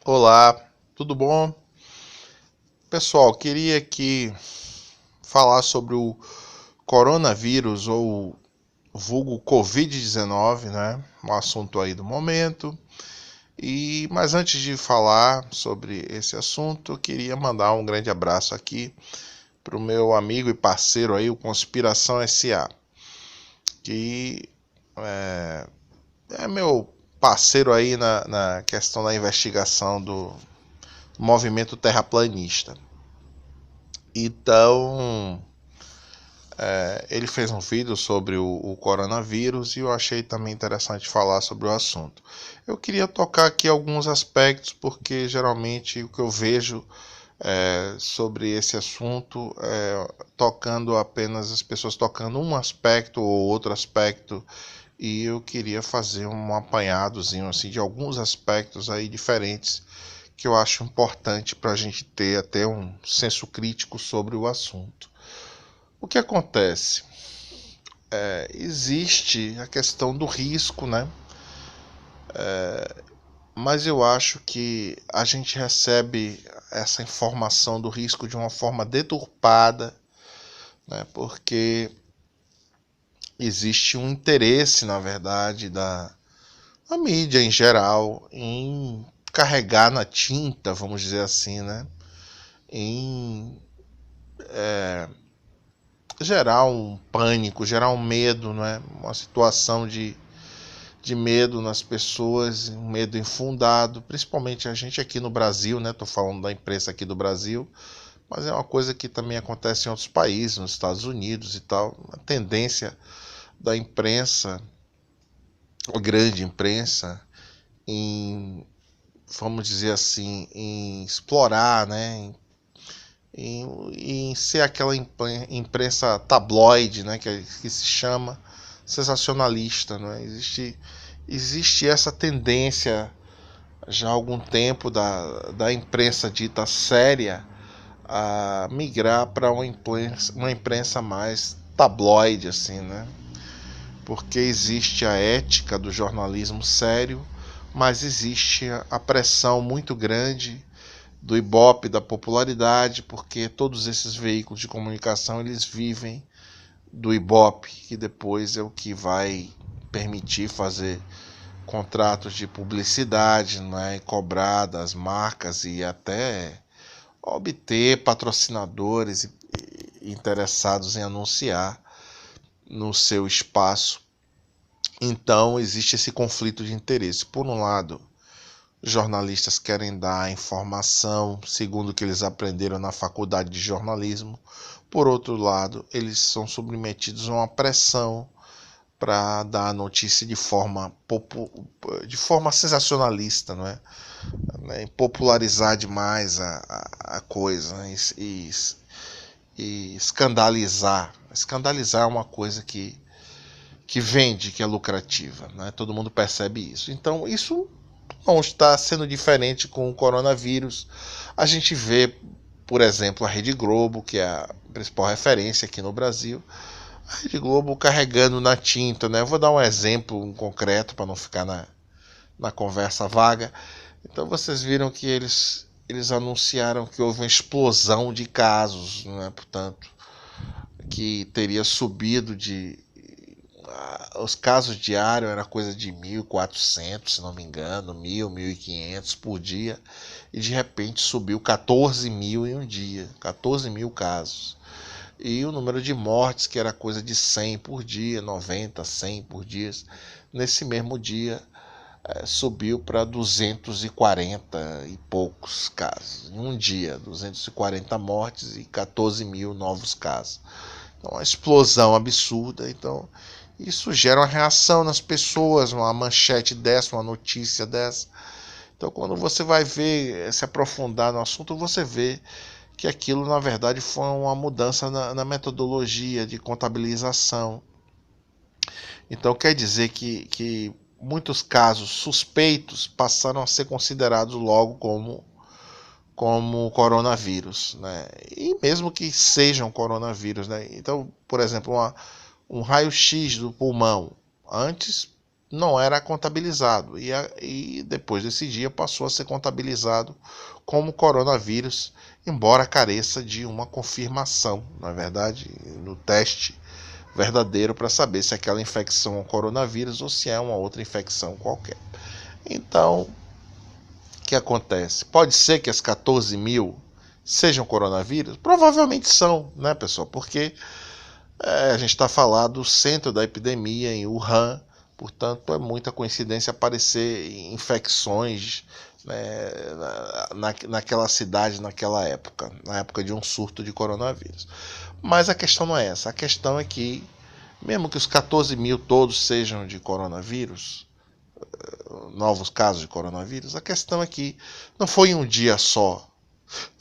Olá, tudo bom? Pessoal, queria aqui falar sobre o coronavírus ou vulgo Covid-19, né? Um assunto aí do momento. Mas antes de falar sobre esse assunto, eu queria mandar um grande abraço aqui para o meu amigo e parceiro aí, o Conspiração SA, que é meu parceiro aí na questão da investigação do movimento terraplanista. Então, ele fez um vídeo sobre o coronavírus e eu achei também interessante falar sobre o assunto. Eu queria tocar aqui alguns aspectos, porque geralmente o que eu vejo sobre esse assunto tocando apenas as pessoas tocando um aspecto ou outro aspecto, e eu queria fazer um apanhadozinho assim de alguns aspectos aí diferentes que eu acho importante para a gente ter até um senso crítico sobre o assunto. O que acontece? Existe a questão do risco, né? Mas eu acho que a gente recebe essa informação do risco de uma forma deturpada, né? Porque existe um interesse, na verdade, da mídia em geral em carregar na tinta, vamos dizer assim, né? Em gerar um pânico, gerar um medo, né? Uma situação de medo nas pessoas, um medo infundado, principalmente a gente aqui no Brasil, né? Tô falando da imprensa aqui do Brasil, mas é uma coisa que também acontece em outros países, nos Estados Unidos e tal. A tendência da imprensa, a grande imprensa, em, vamos dizer assim, em explorar, né? Em ser aquela imprensa tabloide, né? Que se chama sensacionalista, né? Existe essa tendência já há algum tempo da imprensa dita séria a migrar para uma imprensa mais tabloide, assim, né? Porque existe a ética do jornalismo sério, mas existe a pressão muito grande do Ibope, da popularidade, porque todos esses veículos de comunicação eles vivem do Ibope, que depois é o que vai permitir fazer contratos de publicidade, né, cobrar das marcas e até obter patrocinadores interessados em anunciar no seu espaço. Então existe esse conflito de interesse. Por um lado, jornalistas querem dar informação segundo o que eles aprenderam na faculdade de jornalismo. Por outro lado, eles são submetidos a uma pressão para dar a notícia de forma sensacionalista, não é? Popularizar demais a coisa, né? E escandalizar. Escandalizar é uma coisa que vende, que é lucrativa, né? Todo mundo percebe isso. Então, isso não está sendo diferente com o coronavírus. A gente vê, por exemplo, a Rede Globo, que é a principal referência aqui no Brasil, a Rede Globo carregando na tinta, né? Eu vou dar um exemplo concreto para não ficar na conversa vaga. Então vocês viram que eles anunciaram que houve uma explosão de casos, né? Portanto, que teria subido de os casos diários era coisa de 1.400, se não me engano, 1.000, 1.500 por dia, e de repente subiu 14 mil em um dia, 14 mil casos. E o número de mortes, que era coisa de 100 por dia, 90, 100 por dia, nesse mesmo dia subiu para 240 e poucos casos. Em um dia, 240 mortes e 14 mil novos casos. Então, uma explosão absurda. Então, isso gera uma reação nas pessoas, uma manchete dessa, uma notícia dessa. Então, quando você vai ver, se aprofundar no assunto, você vê que aquilo, na verdade, foi uma mudança na metodologia de contabilização. Então, quer dizer que muitos casos suspeitos passaram a ser considerados logo como coronavírus, né? E mesmo que sejam coronavírus, né? Então, por exemplo, um raio-x do pulmão. Antes não era contabilizado. E depois desse dia passou a ser contabilizado como coronavírus, embora careça de uma confirmação, na verdade, no teste verdadeiro para saber se aquela infecção é um coronavírus ou se é uma outra infecção qualquer. Então, o que acontece? Pode ser que as 14 mil sejam coronavírus? Provavelmente são, né, pessoal? Porque a gente está falando do centro da epidemia em Wuhan, portanto é muita coincidência aparecer infecções, né, naquela cidade, naquela época, na época de um surto de coronavírus. Mas a questão não é essa, a questão é que, mesmo que os 14 mil todos sejam de coronavírus, novos casos de coronavírus, a questão é que não foi em um dia só,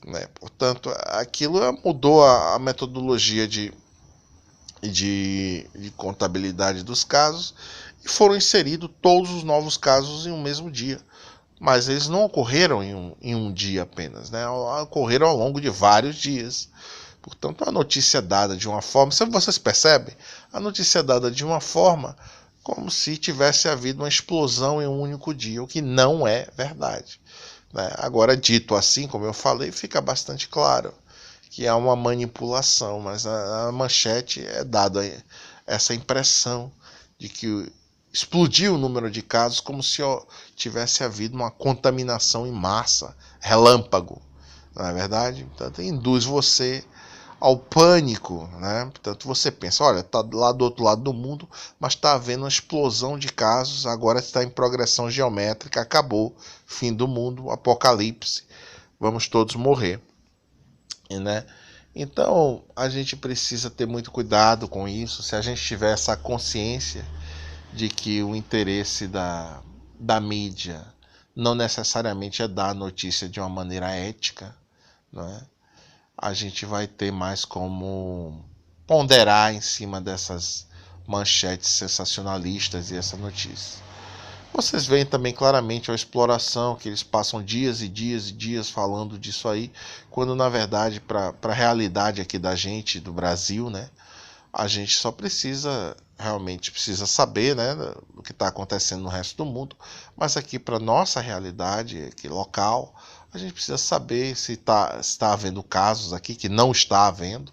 né? Portanto, aquilo mudou a metodologia de contabilidade dos casos e foram inseridos todos os novos casos em um mesmo dia. Mas eles não ocorreram em um dia apenas, né? Ocorreram ao longo de vários dias. Portanto, a notícia é dada de uma forma, se vocês percebem, a notícia é dada de uma forma como se tivesse havido uma explosão em um único dia, o que não é verdade, né? Agora, dito assim, como eu falei, fica bastante claro que há uma manipulação, mas a manchete é dada essa impressão de que explodiu o número de casos como se tivesse havido uma contaminação em massa, relâmpago, não é verdade? Portanto, induz você ao pânico, né? Portanto, você pensa, olha, está lá do outro lado do mundo, mas está havendo uma explosão de casos, agora está em progressão geométrica, acabou, fim do mundo, apocalipse, vamos todos morrer, né? Então, a gente precisa ter muito cuidado com isso. Se a gente tiver essa consciência de que o interesse da mídia não necessariamente é dar a notícia de uma maneira ética, não é? A gente vai ter mais como ponderar em cima dessas manchetes sensacionalistas e essa notícia. Vocês veem também claramente a exploração, que eles passam dias e dias e dias falando disso aí, quando na verdade, para a realidade aqui da gente, do Brasil, né, a gente só precisa saber, né, o que está acontecendo no resto do mundo, mas aqui para nossa realidade, aqui local, a gente precisa saber se está havendo casos aqui, que não está havendo,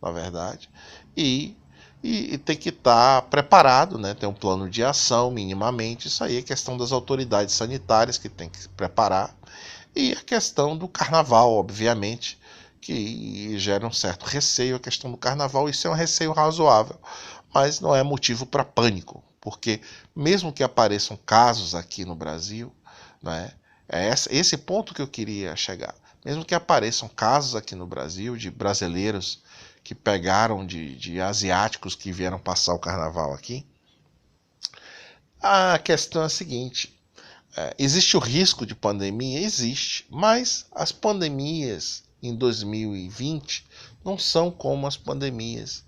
na verdade, e tem que estar preparado, né? Tem um plano de ação minimamente. Isso aí é questão das autoridades sanitárias que tem que se preparar. E a questão do carnaval, obviamente, que gera um certo receio. A questão do carnaval, isso é um receio razoável, mas não é motivo para pânico, porque mesmo que apareçam casos aqui no Brasil, né, é esse ponto que eu queria chegar. Mesmo que apareçam casos aqui no Brasil de brasileiros que pegaram de asiáticos que vieram passar o carnaval aqui, a questão é a seguinte: existe o risco de pandemia? Existe, mas as pandemias em 2020 não são como as pandemias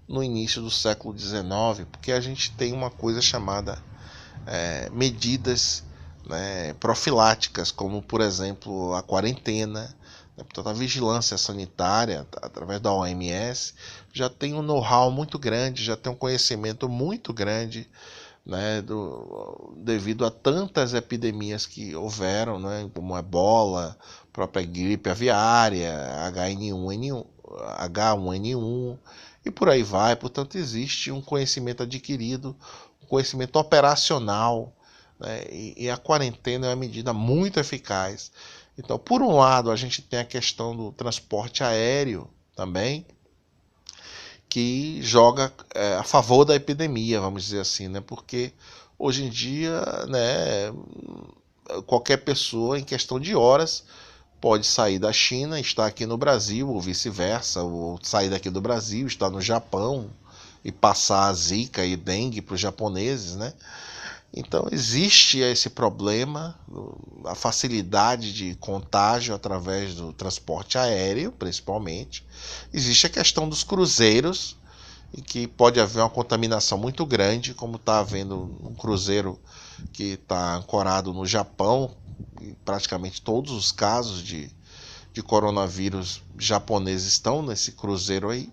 no início do século XIX, porque a gente tem uma coisa chamada medidas, né, profiláticas, como por exemplo a quarentena. Portanto, a vigilância sanitária, através da OMS, já tem um know-how muito grande, já tem um conhecimento muito grande, né, devido a tantas epidemias que houveram, né, como ebola, própria gripe aviária, H1N1 e por aí vai. Portanto, existe um conhecimento adquirido, um conhecimento operacional, né, e a quarentena é uma medida muito eficaz. Então, por um lado, a gente tem a questão do transporte aéreo também, que joga a favor da epidemia, vamos dizer assim, né? Porque hoje em dia, né, qualquer pessoa, em questão de horas, pode sair da China, estar aqui no Brasil, ou vice-versa, ou sair daqui do Brasil, estar no Japão e passar a zika e dengue para os japoneses, né? Então existe esse problema, a facilidade de contágio através do transporte aéreo, principalmente. Existe a questão dos cruzeiros, em que pode haver uma contaminação muito grande, como está havendo um cruzeiro que está ancorado no Japão, e praticamente todos os casos de coronavírus japoneses estão nesse cruzeiro aí.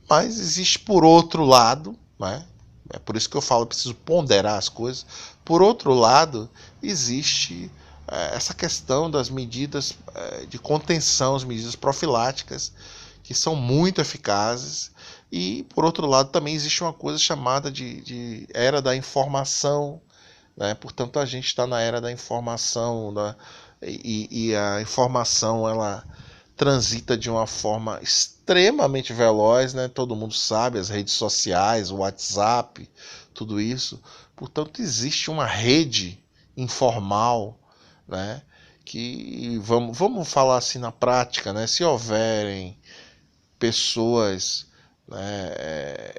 Mas existe por outro lado, né, É por isso que eu falo, preciso ponderar as coisas. Por outro lado, existe essa questão das medidas de contenção, as medidas profiláticas, que são muito eficazes. E, por outro lado, também existe uma coisa chamada de era da informação, né? Portanto, a gente está na era da informação, e a informação ela transita de uma forma extremamente veloz, né? Todo mundo sabe, as redes sociais, o WhatsApp, tudo isso. Portanto, existe uma rede informal, né? Que vamos falar assim na prática, né? Se houverem pessoas, né,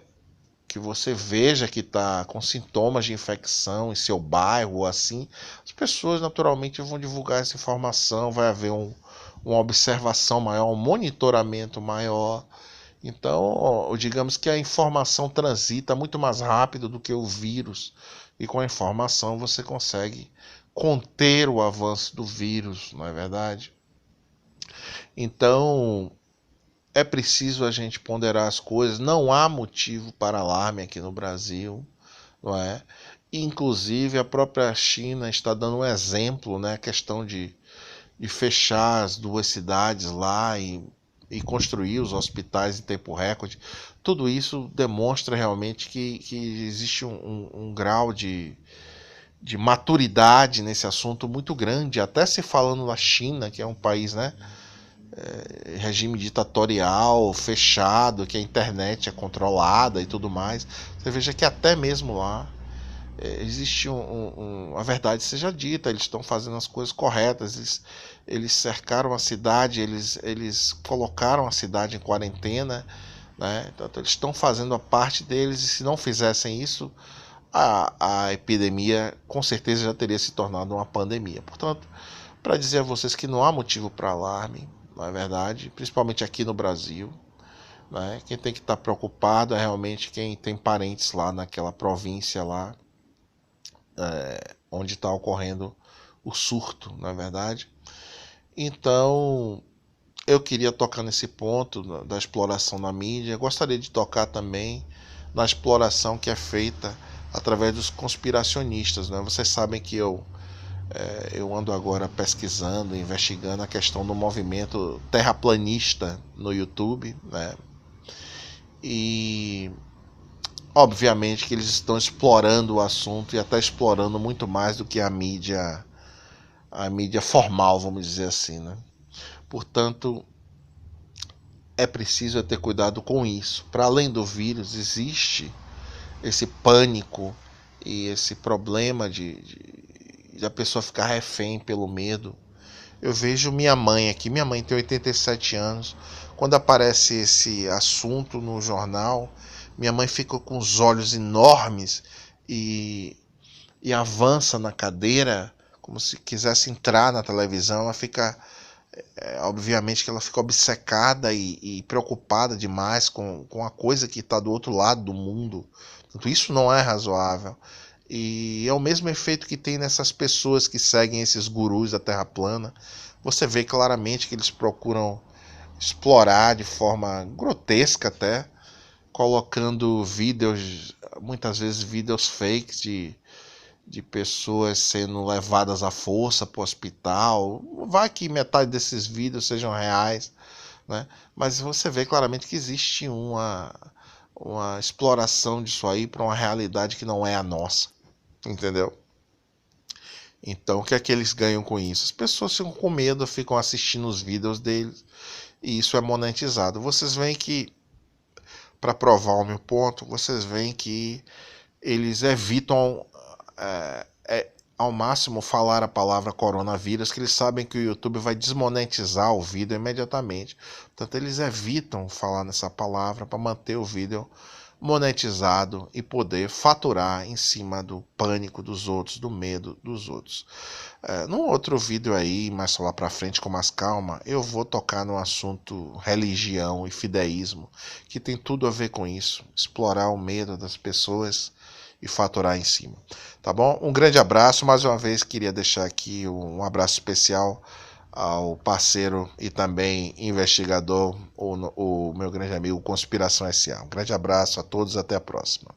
que você veja que está com sintomas de infecção em seu bairro ou assim, as pessoas naturalmente vão divulgar essa informação, vai haver uma observação maior, um monitoramento maior. Então, digamos que a informação transita muito mais rápido do que o vírus, e com a informação você consegue conter o avanço do vírus, não é verdade? Então, é preciso a gente ponderar as coisas, não há motivo para alarme aqui no Brasil, não é? Inclusive a própria China está dando um exemplo, né? A questão de fechar as duas cidades lá e construir os hospitais em tempo recorde. Tudo isso demonstra realmente que existe um grau de maturidade nesse assunto muito grande, até se falando na China, que é um país, né? Regime ditatorial, fechado, que a internet é controlada e tudo mais. Você veja que até mesmo lá existe a verdade seja dita, eles estão fazendo as coisas corretas, eles cercaram a cidade, eles colocaram a cidade em quarentena, né? Então eles estão fazendo a parte deles, e se não fizessem isso, a epidemia com certeza já teria se tornado uma pandemia. Portanto, para dizer a vocês que não há motivo para alarme, não é verdade, principalmente aqui no Brasil, né? Quem tem que estar preocupado é realmente quem tem parentes lá naquela província lá, onde está ocorrendo o surto, não é verdade? Então, eu queria tocar nesse ponto da exploração na mídia. Gostaria de tocar também na exploração que é feita através dos conspiracionistas, né? Vocês sabem que eu ando agora pesquisando, investigando a questão do movimento terraplanista no YouTube, né? E obviamente que eles estão explorando o assunto, e até explorando muito mais do que a mídia formal, vamos dizer assim, né? Portanto, é preciso ter cuidado com isso. Para além do vírus, existe esse pânico e esse problema de a pessoa ficar refém pelo medo. Eu vejo minha mãe aqui, minha mãe tem 87 anos, quando aparece esse assunto no jornal, minha mãe fica com os olhos enormes e, e avança na cadeira, como se quisesse entrar na televisão. Ela fica, obviamente que ela fica obcecada e preocupada demais com a coisa que está do outro lado do mundo. Portanto, isso não é razoável. E é o mesmo efeito que tem nessas pessoas que seguem esses gurus da Terra plana. Você vê claramente que eles procuram explorar de forma grotesca até, colocando vídeos, muitas vezes vídeos fakes de pessoas sendo levadas à força para o hospital. Vai que metade desses vídeos sejam reais, né? Mas você vê claramente que existe uma exploração disso aí para uma realidade que não é a nossa, entendeu? Então, o que é que eles ganham com isso? As pessoas ficam com medo, ficam assistindo os vídeos deles, e isso é monetizado. Vocês veem que, para provar o meu ponto, vocês veem que eles evitam ao máximo falar a palavra coronavírus, que eles sabem que o YouTube vai desmonetizar o vídeo imediatamente. Portanto, eles evitam falar nessa palavra para manter o vídeo monetizado e poder faturar em cima do pânico dos outros, do medo dos outros. Num outro vídeo aí, mais lá para frente, com mais calma, eu vou tocar no assunto religião e fideísmo, que tem tudo a ver com isso, explorar o medo das pessoas e faturar em cima. Tá bom? Um grande abraço. Mais uma vez queria deixar aqui um abraço especial ao parceiro e também investigador, o meu grande amigo Conspiração S.A. Um grande abraço a todos, até a próxima.